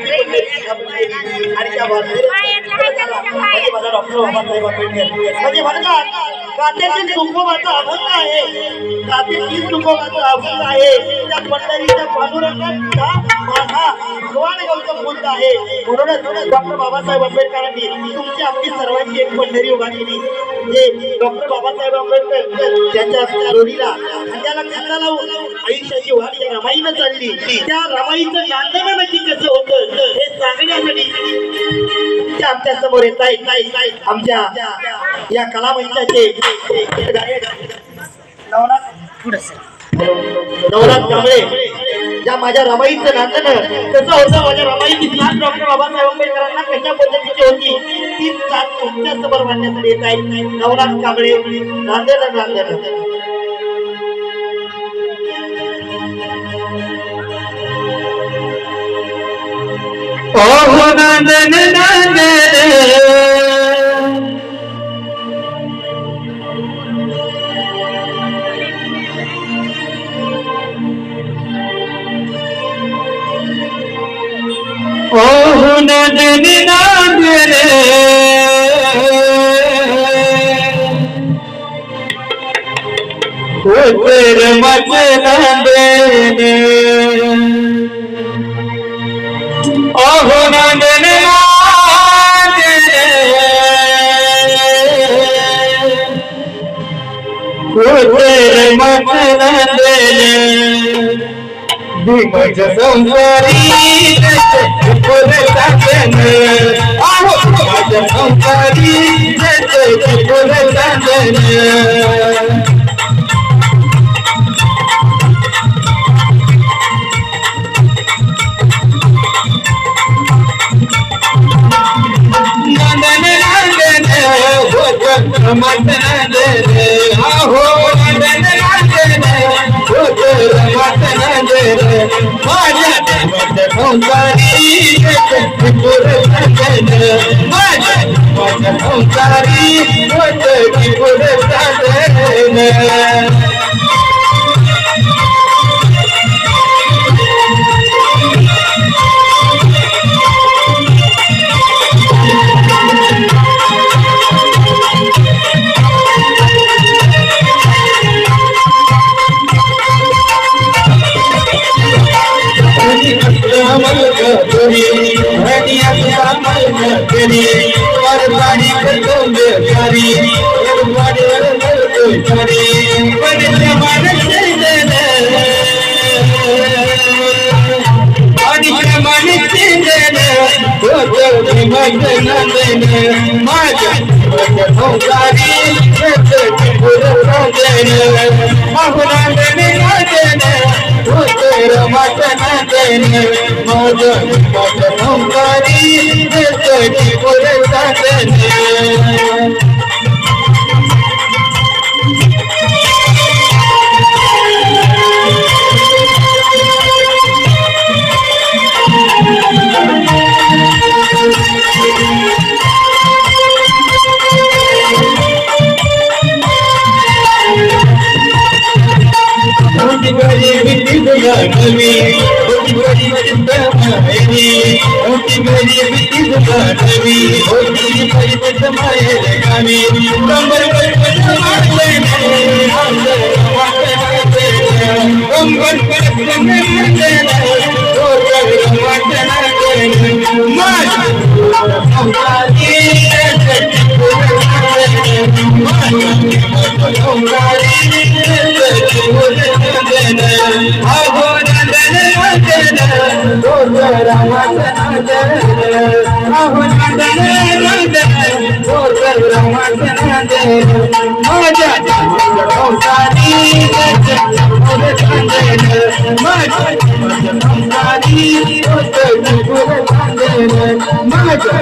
आणि त्या माझा डॉक्टर बाबासाहेब आंबेडकर म्हणजे म्हणतात कात्यातील तुकोबाचा अभंग आहे, कात्यातील तुकोबाचा अभंग आहे. त्या पंढरीच्या पांडुरंगाचा माझा भगवान गौतम बुद्ध आहे. म्हणूनच डॉक्टर बाबासाहेब आंबेडकरांनी तुमची आपली सर्वांची एक पंढरी उभा केली. जे डॉक्टर बाबासाहेब आंबेडकर त्यांच्या जोडीला खांद्याला खांदा लावून आयुष्याची वाट या रमाईनं चालली. त्या रमाईचं नांदणं नक्की कसं होतं हे सांगण्यासाठी आमच्या समोर येत आहेत आमच्या या कलामंचाचे नवनाथ कांबळे. ज्या माझ्या रमाईचं नांदणं कसं होतं, माझ्या रमाईची साथ डॉक्टर बाबासाहेब आंबेडकरांना कशा पद्धतीची होती ती साथ तुमच्या समोर मांडण्यासाठी येत आहेत नवनाथ कांबळे. नांदणं ओहो नांदन नांदन ओहो नांदन नांदन उतर मत नांदन ओहो नांदन नांदन उतर मत नांदन भीमज संसारी फुल चांदन आहो भीमज संसारी फुल चांदन मत नंदन आहो नंदन नंदन उतर मत नंदन माझ्या मत संसारी फुल चांदन माझ्या मत संसारी फुल चांदन माझ्या